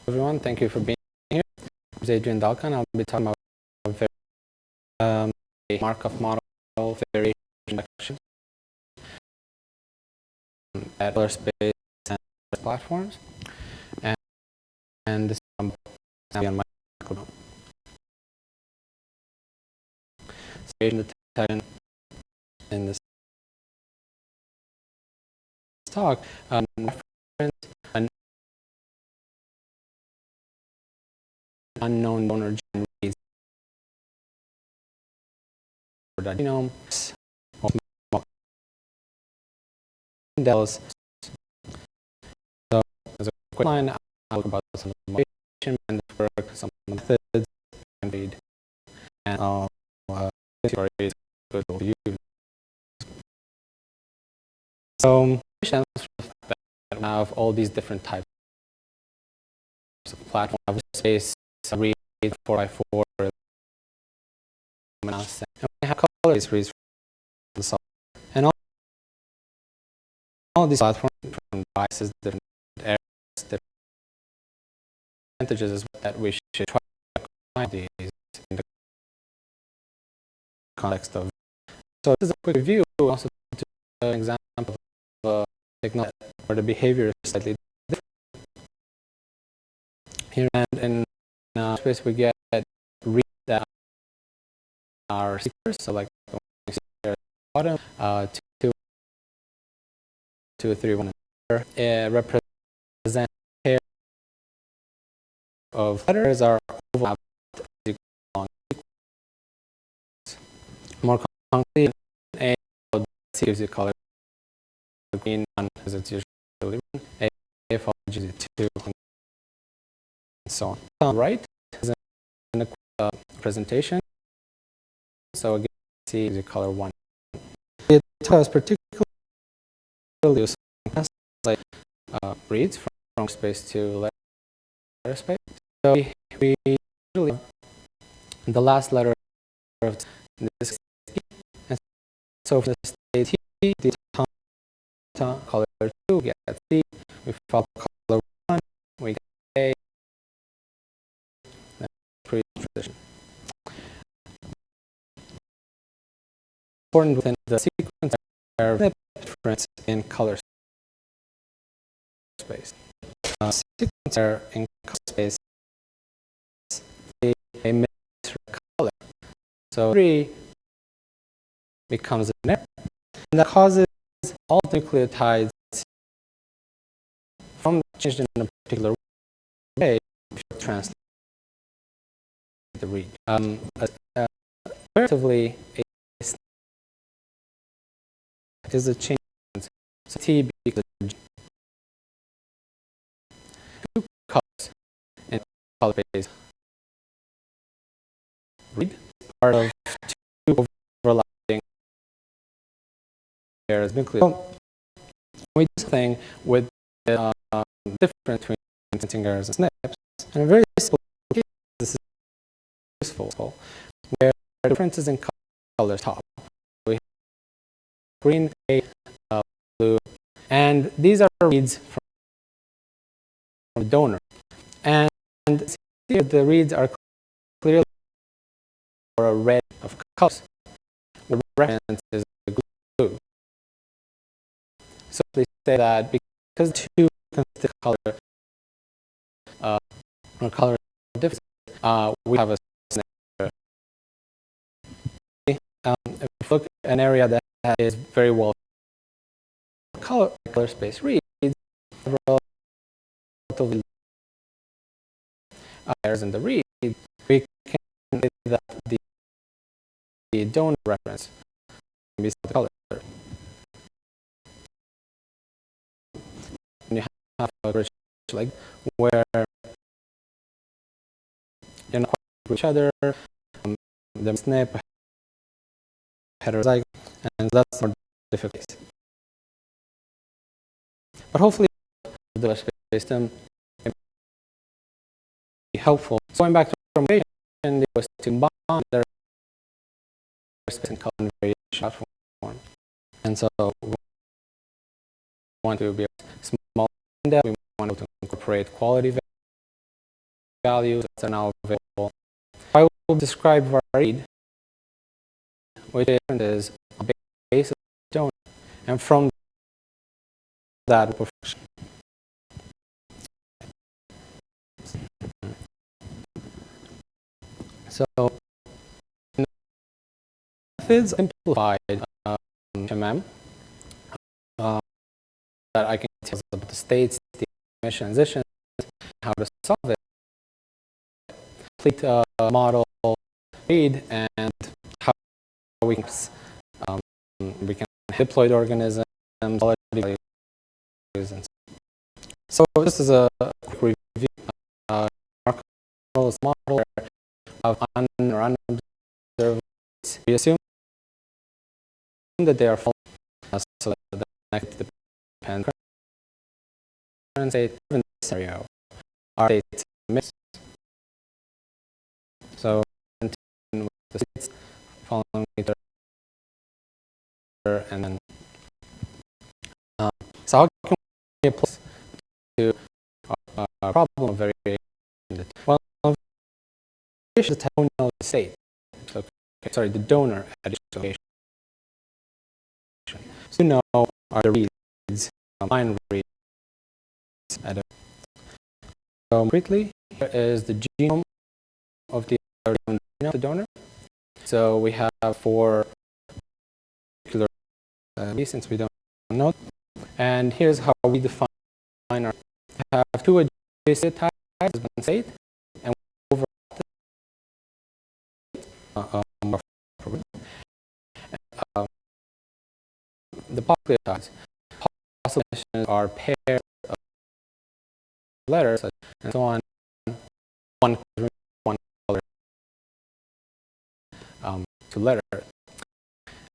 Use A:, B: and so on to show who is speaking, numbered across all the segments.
A: Everyone, thank you for being here. I'm Adrian, Dalca, and I'll be talking about a Markov model variation collection at Colorspace and platforms. And this is on my microphone. Variation detection in this talk reference an unknown donor gene reads for the genome. So, as a quick line, I'll talk about some of the motivation and the work, some methods, and read, and I'll theories good to use. So, we have all these different types of platform, space, read, 4x4, and we have color-based reads from the software. And all these platforms, different devices, different areas, different advantages is that we should try to apply these in the context of. So this is a quick review, also to an example of technology where the behavior is slightly different. Here and in space we get read that our seekers, so like the one you see here at the bottom, 2, 3, 1, and represent pair of letters are overlapped along sequence. More concretely, A gives you color green, 1 as it's usually green, A gives you 2, and so on. On the right is a presentation. So again, C gives you color 1. It is particularly useful like reads from space to Letterspace. So we usually the last letter of this T, and so for the state T, the color 2 we get C, we follow color 1, we get A, then pre-transition. Important within the sequence are difference in color space. Sequence are in color space, they emit color. So 3 becomes an error, and that causes all the nucleotides from changed in a particular way to translate the read. Comparatively, is a change. So T because two colors in color space read part of 2 overlapping pairs nucleotides. So we do something with the difference between sensing errors and SNPs, and a very simple case this is useful, where the differences in colors top. We have green, A, blue, and these are reads from the donor. And the reads are clearly for a red of colors. The reference is blue. So please say that because 2 consistent color or color difference, we have a SNP. If you look at an area that is very well color space reads, relatively errors in the read, we can say that the donor reference can be the color. And you have a bridge like where you're not quite with each other, the SNP, heterozygous, and that's more difficult. But hopefully the system can be helpful. So going back to formation, it was to combine their space and color variation platform. And so we want to be small in depth, we want to incorporate quality values that are now available. I will describe VARiD, which is a basis donor, and from that function. So methods simplified MM that I can tell about the states, the emission transitions, how to solve it, complete model read, and how we can deploy the organisms. So this is a quick review. Markov model of unobserved. We assume that they are false, so the next depends current state in this scenario. Our states miss. So continue with the states following each other, and then so how can we apply to a problem of variation? Well, variation is the donor state. So, sorry, the donor at each location. So you know are the reads, line reads. So quickly, here is the genome of the donor. So we have 4 particular since we don't know. And here's how we define our. We have 2 adjacent types, one state, and over the popular types. Possible emissions are pairs of letters and so on. One color to letter.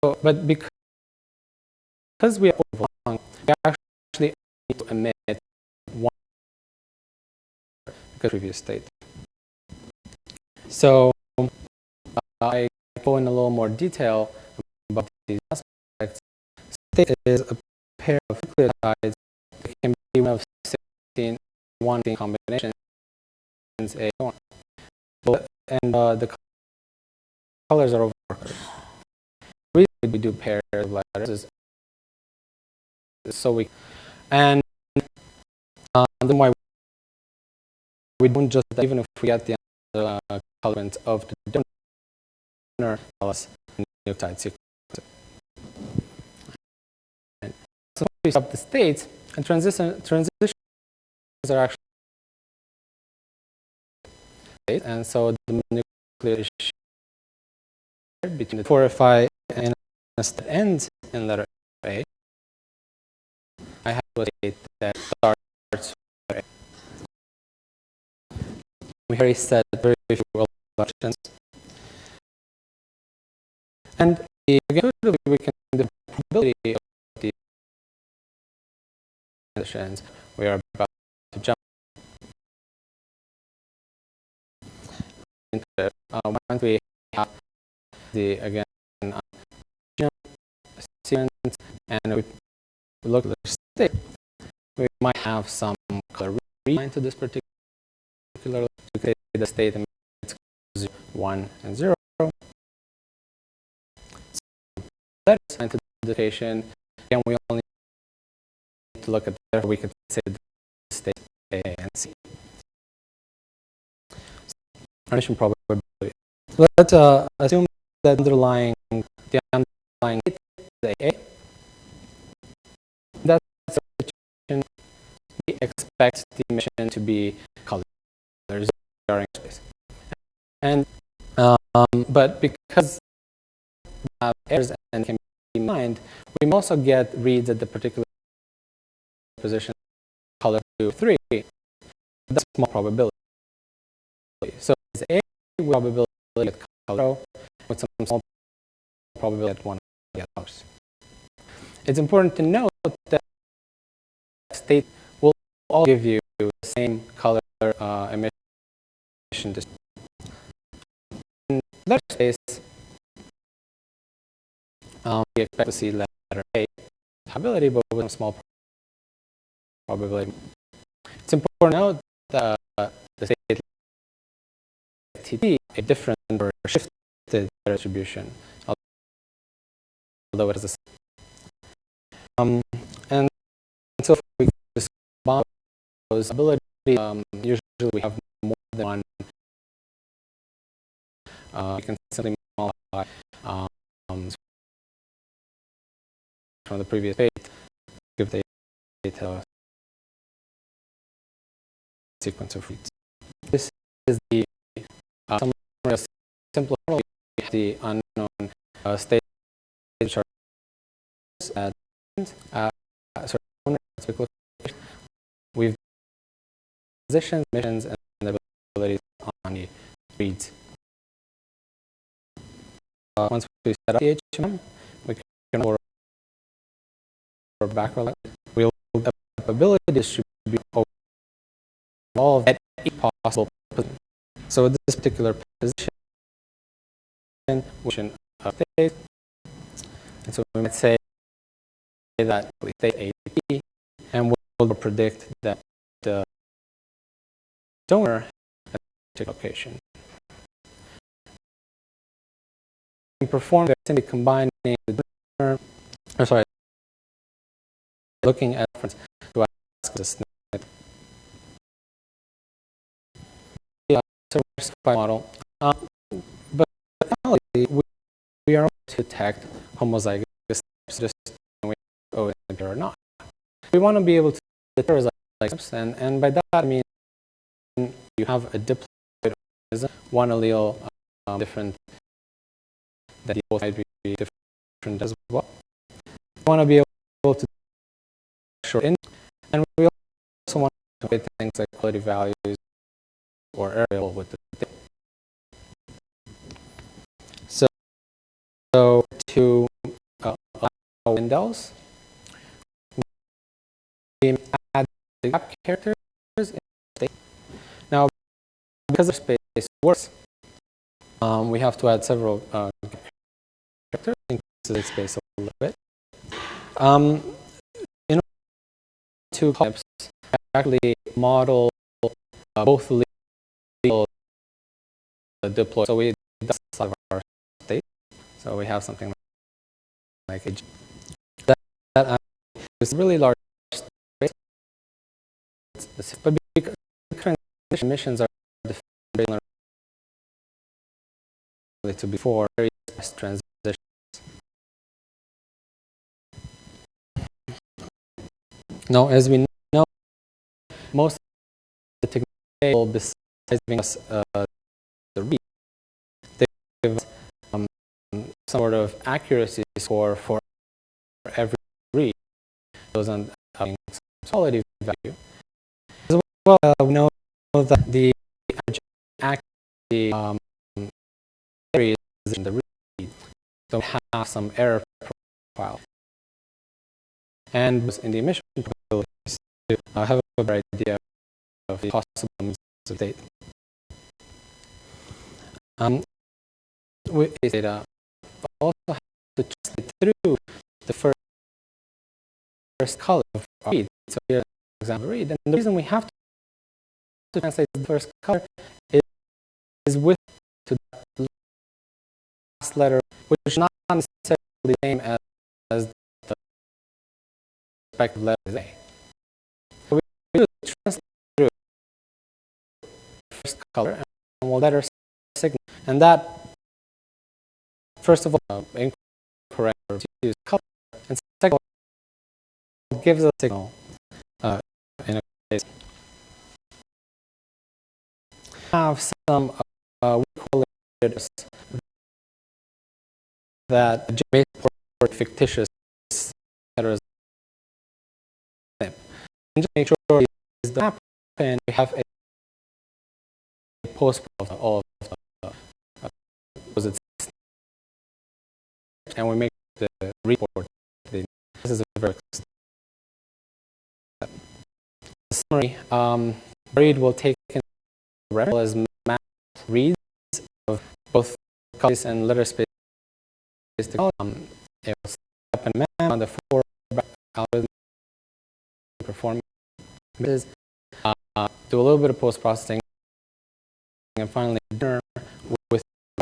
A: So, but because we are overlong, we actually need to emit one previous state. So I go in a little more detail about these aspects. State is a pair of nucleotides that can be one of 16 one combinations. And the colors are overworked. The reason we do pairs of letters is so we and then why we don't just even if we get the element of the donor tell us nucleotide sequence. And so we stop the states and transitions are actually and so the nuclear is shared between the 4 if I and that ends in letter A. I have a state that starts with A. We already said very few elections. And again, we can do the probability of these conditions. We are about to jump into once we have the again sequence and we look at the state, we might have some color read to this particular. We say the state and 1 and 0. That is identification. Again, we only need to look at there. We could say the state A and C. Emission probability. Let's assume that the underlying state is A. That's the situation. We expect the emission to be colored during space. And but because we have errors and can be mined, we also get reads at the particular position color 2, 3. That's a small probability. So it's A probability at color 0 with some small probability at 1 of the others. It's important to note that state will all give you the same color emission distribution. In Letterspace, we expect to see letter A probability, but with some small probability. It's important to note that the state TP a different or shifted distribution, although it is the same. And so if we just combine those abilities, usually we have more than one. We can simply modify from the previous page, give the data sequence of reads. This is the summary of simple the unknown state charts at we've positioned missions and the abilities on the reads. Once we set up the HMM, we can for backward we'll ability distribute over all at each possible position. So at this particular position, we should update. And so we might say that we state ATP, and we'll predict that the donor at a particular location. We perform simply combining the donor, looking at reference to ask the SNP. So model, but we are able to detect homozygous steps just when we go in or not. We want to be able to detect heterozygous steps, and by that I mean you have a diploid organism, one allele different, that both might be different as well. We want to be able to short in, and we also want to create things like quality values or aerial with the data. So to allow windows, we add the gap characters in the state. Now, because the space works, we have to add several characters, increase the space a little bit. In order to types, actually model both legal deploy. So we that's out of our state. So we have something like a that is really large space. But because current emissions are defined to before very fast transitions. Now, as we know, most of the technical, besides giving us the read, they give us some sort of accuracy score for every read. Those on having some quality value. As well, we know that the accuracy varies in the read, so we have some error profile. And in the emission probabilities, to have a better idea of the possible means of data. We data also have to translate through the first color of read. So here's an example read. And the reason we have to translate the first color is with to the last letter, which is not necessarily the same as the respective letter A. So we translate through the first color, and we'll letter signal. And that, first of all, incorrect or use color, and second of all, gives us a signal in a case. Have some correlated that may support fictitious heterozygous. And just make sure is the map, and we have a post of all of the opposites, and we make the report. This is a very summary. VARiD will take in as map reads of both Colorspace and Letterspace. It will set up and map on the 4 algorithm perform. Do a little bit of post processing, and finally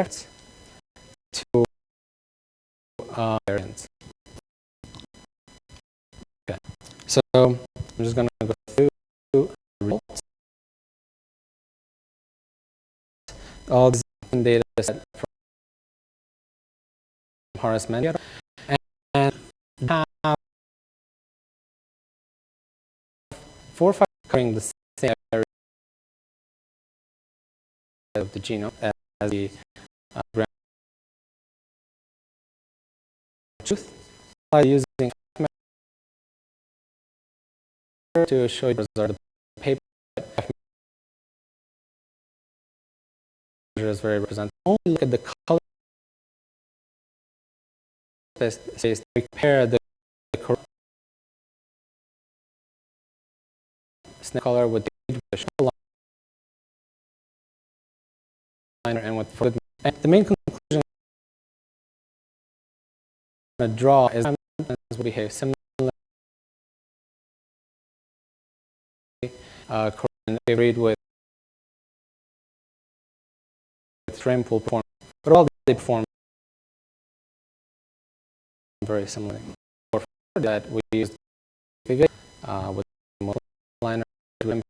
A: compare to variance. Okay, so I'm just going to go through results. All this data set from Horace Mann, and have 4 or 5 covering the same area of the genome as the ground truth. By using to show you the paper measure is very representative. Only look at the color space to compare the snip color with the liner and with fluid. And the main conclusion I'm going to draw is that will behave similarly. VARiD with frame pool perform, but all they perform very similarly. For that, we used with liner to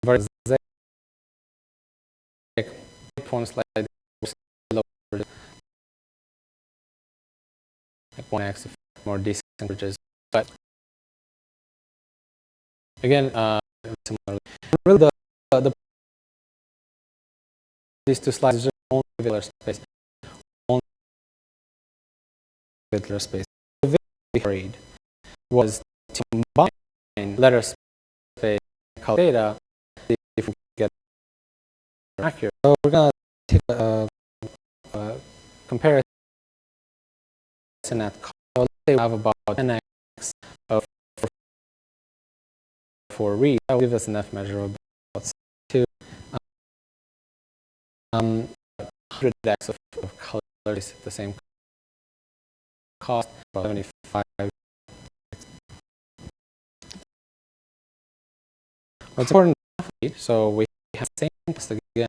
A: very perform slightly lower, like 1x more decent temperatures, but again, similarly. Really, these 2 slides are just only Letterspace. Only Letterspace. The VARiD was to combine Letterspace and color data if we get accurate. So we're going to take a comparison at color. They have about 10x of for read. That will give us an F measure of about 2. 100x of colors at the same cost, about 75. What's important, so we have the same test again.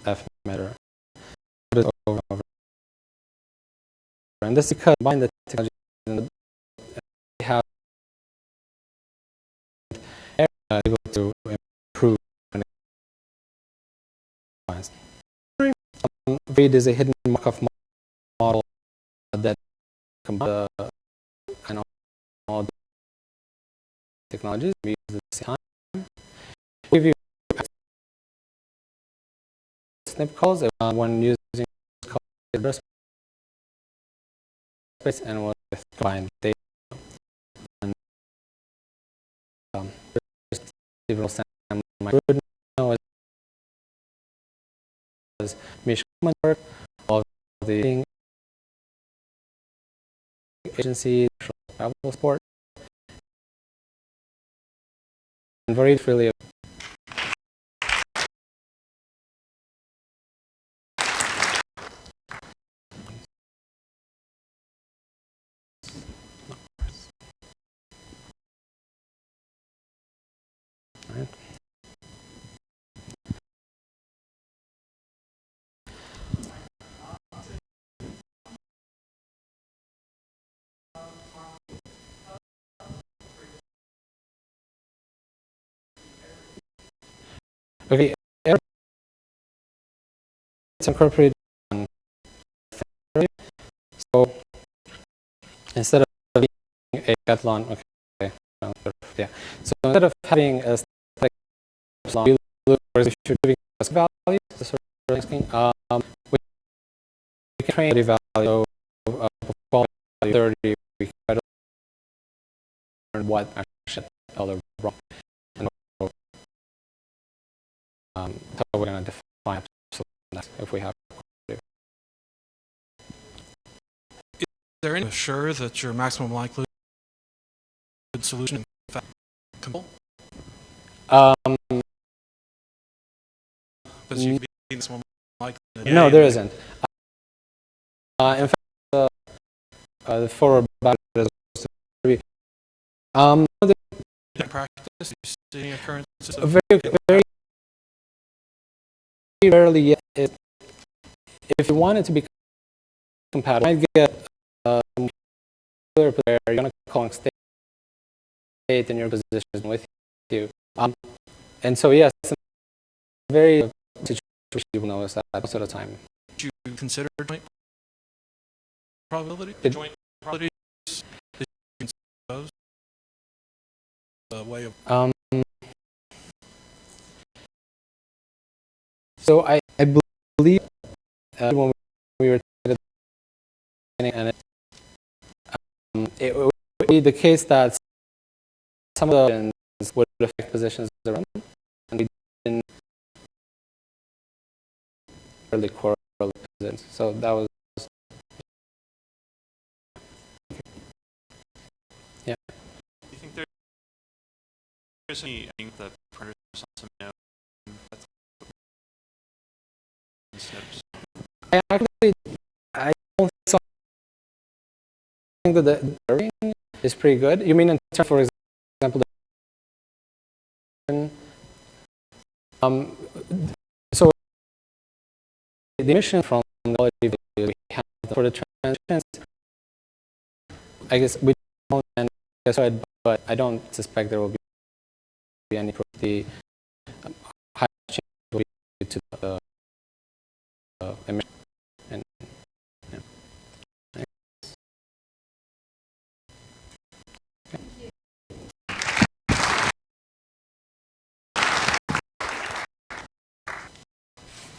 A: F measure. And this is because combine the technology and we have able to improve. VARiD is a hidden Markov model that combines kind of all the technologies we use at the same time. We give you snip calls when using Letterspace and with combined data. And Mission work of the agency, travel support, and very freely. Right. Okay, it's incorporated on so instead of being a decathlon, okay, yeah. So instead of having a we look for if you're giving us values, the sort of asking, we can train the value of quality 30. We can try to learn what actually are wrong. So we're going to define if we have.
B: Is there any assure that your maximum likelihood solution in fact control? Because you can be maximum likelihood.
A: No, there isn't. In fact, the forward battle is
B: in practice, you see any occurrences of
A: very rarely get it. If you want it to be compatible, you might get some where you're going to call state and your position is with you. And so, yes, it's a very situation you will notice that most of the time.
B: Did you consider joint probability? Joint probabilities is a way of.
A: So I believe when we were and it would be the case that some of the options would affect positions around, and we didn't really correlate positions. So that was, yeah.
C: Do you think there's any that parameters also know that's SNPs?
A: I don't think that the rating is pretty good. You mean in terms, for example, so the emission from the we have for the transitions, I guess we don't, and but I don't suspect there will be any the high change to the